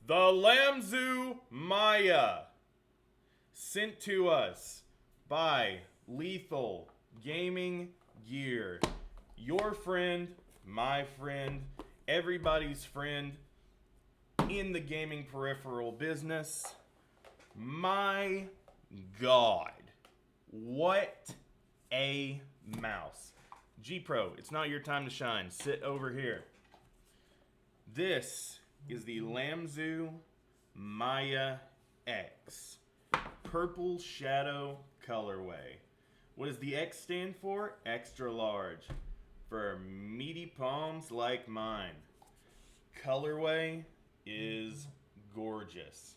The Lamzu Maya, sent to us by Lethal Gaming Gear. Your friend, my friend, everybody's friend in the gaming peripheral business. My God, what a mouse. G Pro, it's not your time to shine. Sit over here. This is the Lamzu Maya X. Purple Shadow colorway. What does the X stand for? Extra large. For meaty palms like mine. Colorway is gorgeous.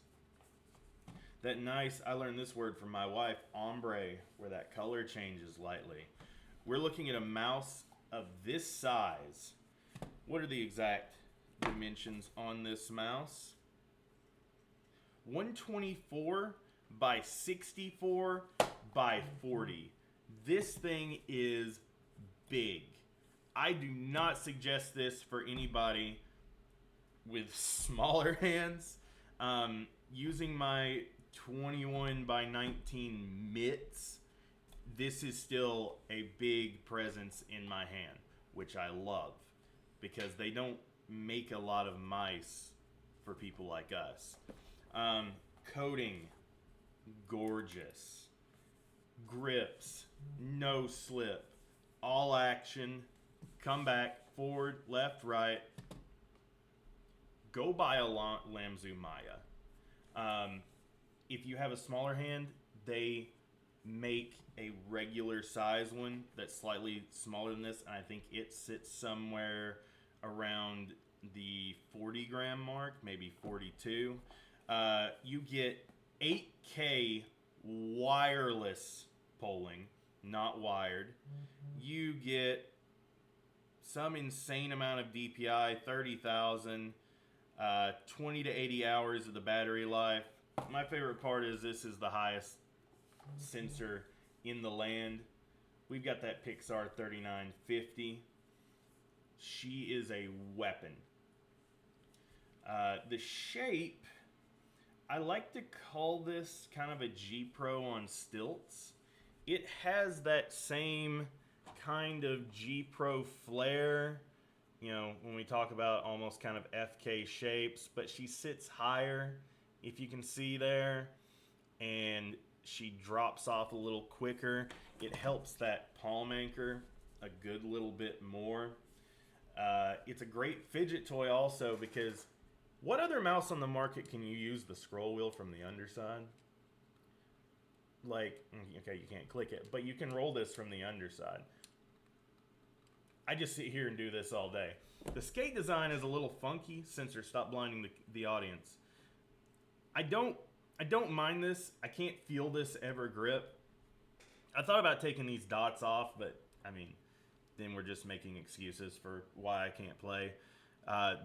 That nice, I learned this word from my wife, ombre, where that color changes lightly. We're looking at a mouse of this size. What are the exact dimensions on this mouse? 124 by 64 by 40. This thing is big. I do not suggest this for anybody with smaller hands. Using my 21 by 19 mitts, this is still a big presence in my hand, which I love because they don't make a lot of mice for people like us. Coating, gorgeous. Grips, no slip. All action. Come back, forward, left, right. Go buy a Lamzu Maya. If you have a smaller hand, they make a regular size one that's slightly smaller than this, and I think it sits somewhere around the 40 gram mark, maybe 42. You get 8K wireless polling, not wired. You get some insane amount of DPI, 30,000, 20 to 80 hours of the battery life. My favorite part is this is the highest sensor in the land. We've got that Pixar 3950. She is a weapon. The shape, I like to call this kind of a G Pro on stilts. It has that same kind of G Pro flair, you know, when we talk about almost kind of FK shapes, but she sits higher, if you can see there, and she drops off a little quicker. It helps that palm anchor a good little bit more. It's a great fidget toy also because what other mouse on the market can you use the scroll wheel from the underside? Like, okay, you can't click it, but you can roll this from the underside. I just sit here and do this all day. The skate design is a little funky. Sensor, stop blinding the audience. I don't mind this. I can't feel this ever grip. I thought about taking these dots off, but I mean, then we're just making excuses for why I can't play.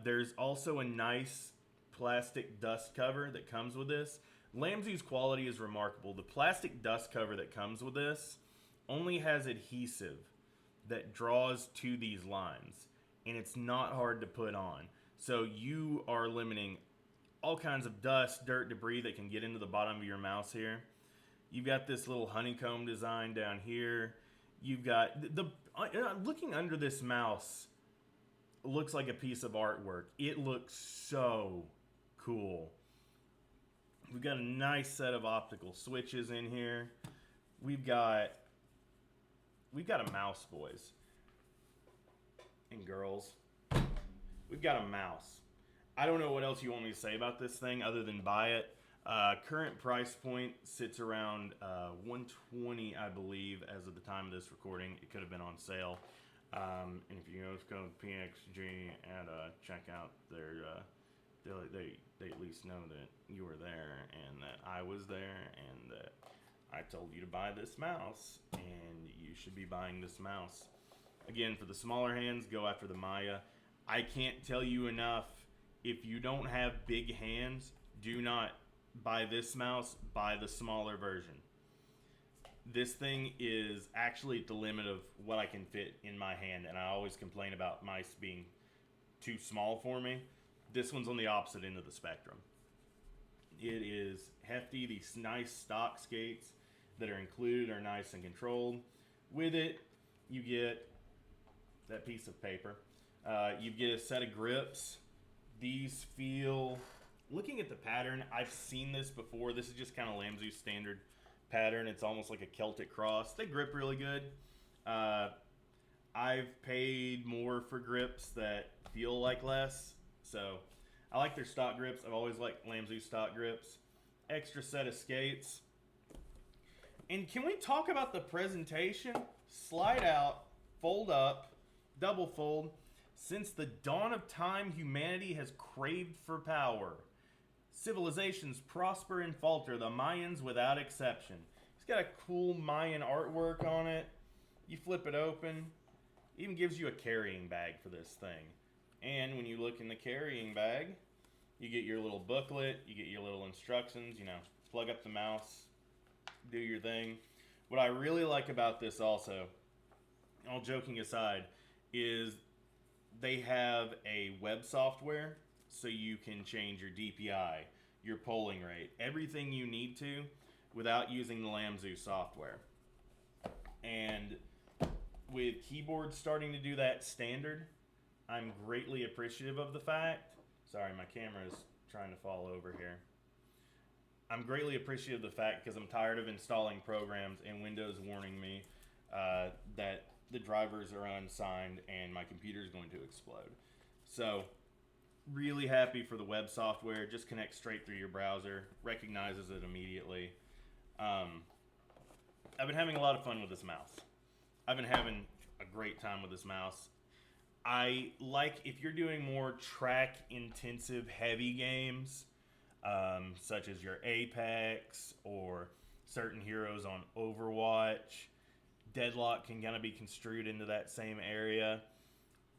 There's also a nice plastic dust cover that comes with this. Lamzu's quality is remarkable. The plastic dust cover that comes with this only has adhesive that draws to these lines, and it's not hard to put on. So you are limiting all kinds of dust, dirt, debris that can get into the bottom of your mouse here. You've got this little honeycomb design down here. You've got looking under this mouse looks like a piece of artwork. It looks so cool. We've got a nice set of optical switches in here. We've got a mouse, boys and girls. We've got a mouse. I don't know what else you want me to say about this thing other than buy it. Current price point sits around $120, I believe, as of the time of this recording. It could have been on sale. And if you use code PXG and check out their, they at least know that you were there and that I was there and that I told you to buy this mouse, and you should be buying this mouse. Again, for the smaller hands, go after the Maya. I can't tell you enough, if you don't have big hands, do not buy this mouse, buy the smaller version. This thing is actually at the limit of what I can fit in my hand, and I always complain about mice being too small for me. This one's on the opposite end of the spectrum. It is hefty. These nice stock skates that are included are nice and controlled. With it, you get that piece of paper. You get a set of grips. These feel, looking at the pattern, I've seen this before. This is just kind of Lamzu's standard pattern. It's almost like a Celtic cross. They grip really good. I've paid more for grips that feel like less. So I like their stock grips. I've always liked Lamzu stock grips. Extra set of skates. And can we talk about the presentation? Slide out, fold up, double fold. Since the dawn of time, humanity has craved for power. Civilizations prosper and falter, the Mayans without exception. It's got a cool Mayan artwork on it. You flip it open. Even gives you a carrying bag for this thing. And when you look in the carrying bag, you get your little booklet, you get your little instructions, plug up the mouse, do your thing. What I really like about this also, all joking aside, is they have a web software so you can change your DPI, your polling rate, everything you need to without using the Lamzu software. And with keyboards starting to do that standard, I'm greatly appreciative of the fact. Sorry, my camera is trying to fall over here. I'm greatly appreciative of the fact because I'm tired of installing programs and Windows warning me that the drivers are unsigned and my computer is going to explode. So, really happy for the web software. Just connects straight through your browser, recognizes it immediately. I've been having a lot of fun with this mouse. I've been having a great time with this mouse. I like, if you're doing more track intensive heavy games, such as your Apex or certain heroes on Overwatch, Deadlock can kind of be construed into that same area.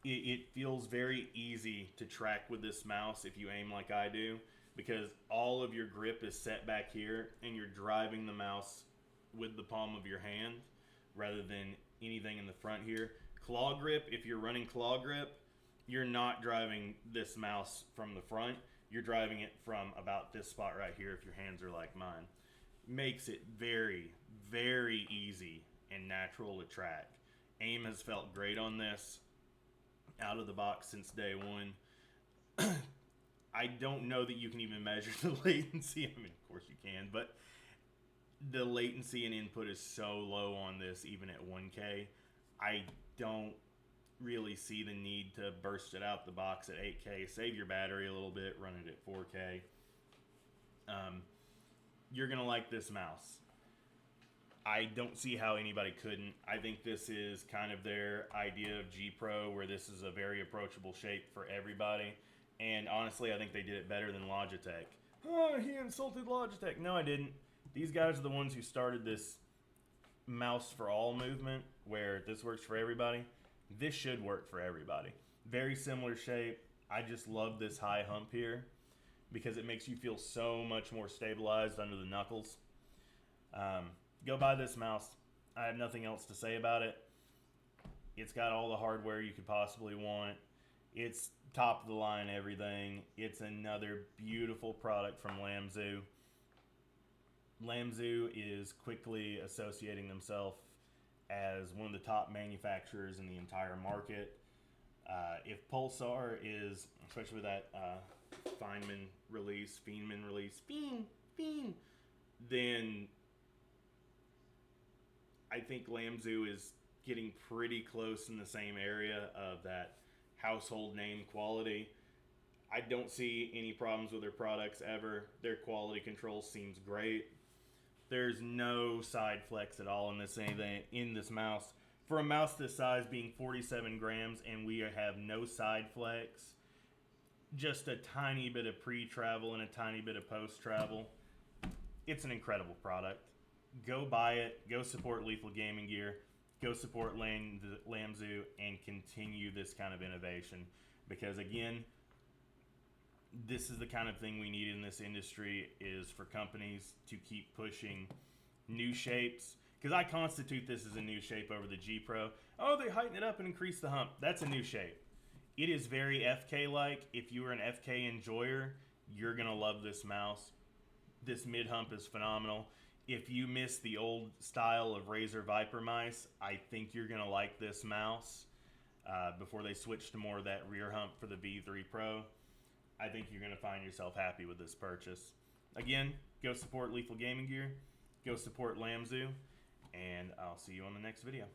It feels very easy to track with this mouse if you aim like I do, because all of your grip is set back here and you're driving the mouse with the palm of your hand rather than anything in the front here. Claw grip, if you're running claw grip, you're not driving this mouse from the front. You're driving it from about this spot right here if your hands are like mine. Makes it very, very easy and natural to track. Aim has felt great on this out of the box since day one. I don't know that you can even measure the latency. I mean, of course you can, but the latency and input is so low on this, even at 1K. I don't really see the need to burst it out the box at 8K. Save your battery a little bit, run it at 4K. You're going to like this mouse. I don't see how anybody couldn't. I think this is kind of their idea of G Pro, where this is a very approachable shape for everybody. And honestly, I think they did it better than Logitech. Oh, he insulted Logitech. No, I didn't. These guys are the ones who started this mouse for all movement, where this works for everybody. This should work for everybody. Very similar shape. I just love this high hump here because it makes you feel so much more stabilized under the knuckles. Go buy this mouse. I have nothing else to say about it. It's got all the hardware you could possibly want. It's top of the line everything. It's another beautiful product from Lamzu. Lamzu is quickly associating themselves as one of the top manufacturers in the entire market. If Pulsar is, especially with that Fiend release, then I think Lamzu is getting pretty close in the same area of that household name quality. I don't see any problems with their products ever. Their quality control seems great. There's no side flex at all in this mouse. For a mouse this size, being 47 grams, and we have no side flex, just a tiny bit of pre-travel and a tiny bit of post-travel. It's an incredible product. go buy it. Go support Lethal Gaming Gear. Go support Lamzu and continue this kind of innovation. Because again, this is the kind of thing we need in this industry, is for companies to keep pushing new shapes. Because I constitute this as a new shape over the G Pro. Oh, they heighten it up and increase the hump. That's a new shape. It is very FK-like. If you are an FK enjoyer, you're going to love this mouse. This mid hump is phenomenal. If you miss the old style of Razer Viper mice, I think you're going to like this mouse. Before they switch to more of that rear hump for the V3 Pro, I think you're going to find yourself happy with this purchase. Again, go support Lethal Gaming Gear. Go support Lamzu. And I'll see you on the next video.